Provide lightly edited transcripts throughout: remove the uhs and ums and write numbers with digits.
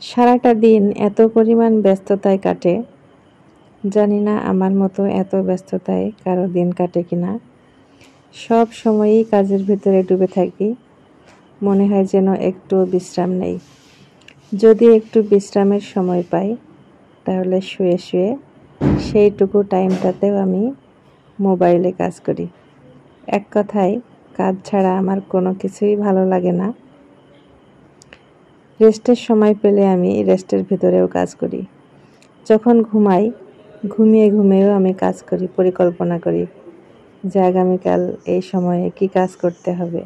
সারাটা দিন এত পরিমাণ ব্যস্ততায় কাটে, জানি না আমার মতো এত ব্যস্ততায় কারো দিন কাটে কিনা। সব সময়ই কাজের ভিতরে ডুবে থাকি, মনে হয় যেন একটু বিশ্রাম নেই। যদি একটু বিশ্রামের সময় পাই তাহলে শুয়ে শুয়ে সেইটুকু টাইমটাতেও আমি মোবাইলে কাজ করি। এক কথায় কাজ ছাড়া আমার কোনো কিছুই ভালো লাগে না। রেস্টের সময় পেলে আমি রেস্টের ভিতরেও কাজ করি। যখন ঘুমাই, ঘুমিয়ে ঘুমিয়েও আমি কাজ করি, পরিকল্পনা করি যে আগামীকাল এই সময়ে কি কাজ করতে হবে,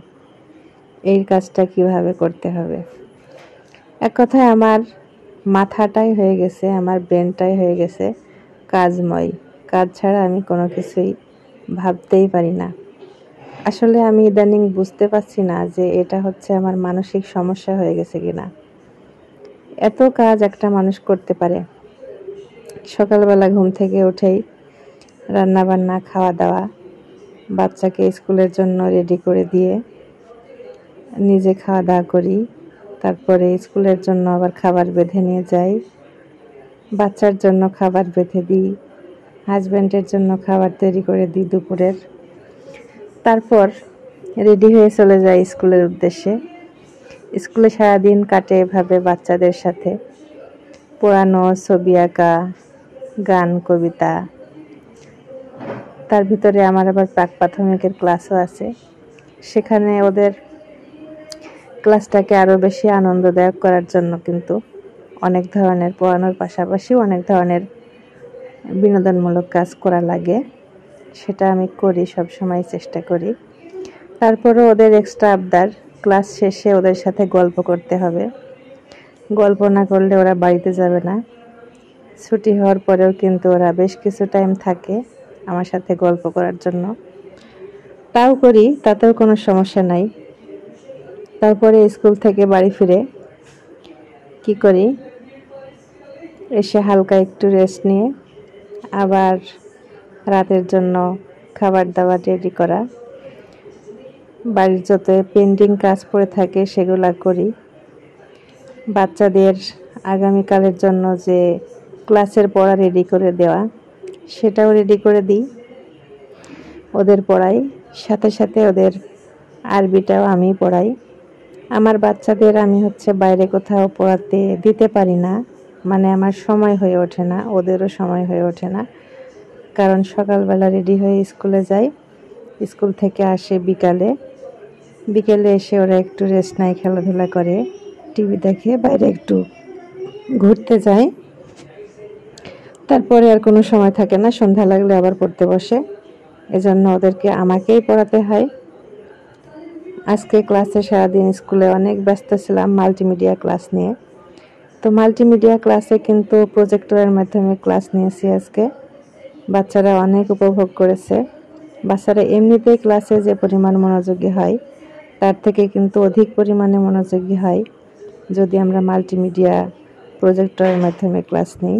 এই কাজটা কিভাবে করতে হবে। এক কথায় আমার মাথাটাই হয়ে গেছে, আমার ব্রেনটাই হয়ে গেছে কাজময়। কাজ ছাড়া আমি কোনো কিছুই ভাবতেই পারি না। আসলে আমি ইদানিং বুঝতে পারছি না যে এটা হচ্ছে আমার মানসিক সমস্যা হয়ে গেছে কিনা। এত কাজ একটা মানুষ করতে পারে। সকালবেলা ঘুম থেকে উঠেই রান্না বান্না, খাওয়া দাওয়া, বাচ্চাকে স্কুলের জন্য রেডি করে দিয়ে নিজে খাওয়া দাওয়া করি, তারপরে স্কুলের জন্য আবার খাবার বেঁধে নিয়ে যাই, বাচ্চার জন্য খাবার বেঁধে দিই, হাজব্যান্ডের জন্য খাবার তৈরি করে দিই দুপুরের, তারপর রেডি হয়ে চলে যাই স্কুলের উদ্দেশ্যে। স্কুলে সারাদিন কাটে এভাবে বাচ্চাদের সাথে, পড়ানো, ছবি আঁকা, গান, কবিতা। তার ভিতরে আমার আবার প্রাক প্রাথমিকের ক্লাসও আছে। সেখানে ওদের ক্লাসটাকে আরও বেশি আনন্দদায়ক করার জন্য কিন্তু অনেক ধরনের পড়ানোর পাশাপাশিও অনেক ধরনের বিনোদনমূলক কাজ করা লাগে। সেটা আমি করি, সবসময় চেষ্টা করি। তারপরও ওদের এক্সট্রা আবদার, ক্লাস শেষে ওদের সাথে গল্প করতে হবে। গল্প না করলে ওরা বাড়িতে যাবে না। ছুটি হওয়ার পরেও কিন্তু ওরা বেশ কিছু টাইম থাকে আমার সাথে গল্প করার জন্য। তাও করি, তাতেও কোনো সমস্যা নাই। তারপরে স্কুল থেকে বাড়ি ফিরে কি করি, এসে হালকা একটু রেস্ট নিয়ে আবার রাতের জন্য খাবার দাবার রেডি করা, বাড়ির যত পেন্ডিং কাজ পড়ে থাকে সেগুলা করি। বাচ্চাদের আগামীকালের জন্য যে ক্লাসের পড়া রেডি করে দেওয়া, সেটাও রেডি করে দিই, ওদের পড়াই, সাথে সাথে ওদের আরবিটাও আমি পড়াই। আমার বাচ্চাদের আমি বাইরে কোথাও পড়াতে দিতে পারি না, মানে আমার সময় হয়ে ওঠে না, ওদেরও সময় হয়ে ওঠে না। কারণ সকালবেলা রেডি হয়ে স্কুলে যাই, স্কুল থেকে আসে বিকেলে এসে ওরা একটু রেস্ট নেয়, খেলাধুলা করে, টিভি দেখে, বাইরে একটু ঘুরতে যায়। তারপরে আর কোনো সময় থাকে না, সন্ধ্যা লাগলে আবার পড়তে বসে। এজন্য ওদেরকে আমাকেই পড়াতে হয়। আজকে ক্লাসে সারাদিন স্কুলে অনেক ব্যস্ত ছিলাম মাল্টিমিডিয়া ক্লাস নিয়ে। তো মাল্টিমিডিয়া ক্লাসে কিন্তু প্রজেক্টরের মাধ্যমে ক্লাস নিয়েছি আজকে। বাচ্চারা অনেক উপভোগ করেছে। বাচ্চারা এমনিতেই ক্লাসে যে পরিমাণ মনোযোগী হয় তার থেকে কিন্তু অধিক পরিমাণে মনোযোগী হয় যদি আমরা মাল্টিমিডিয়া প্রজেক্টরের মাধ্যমে ক্লাস নিই।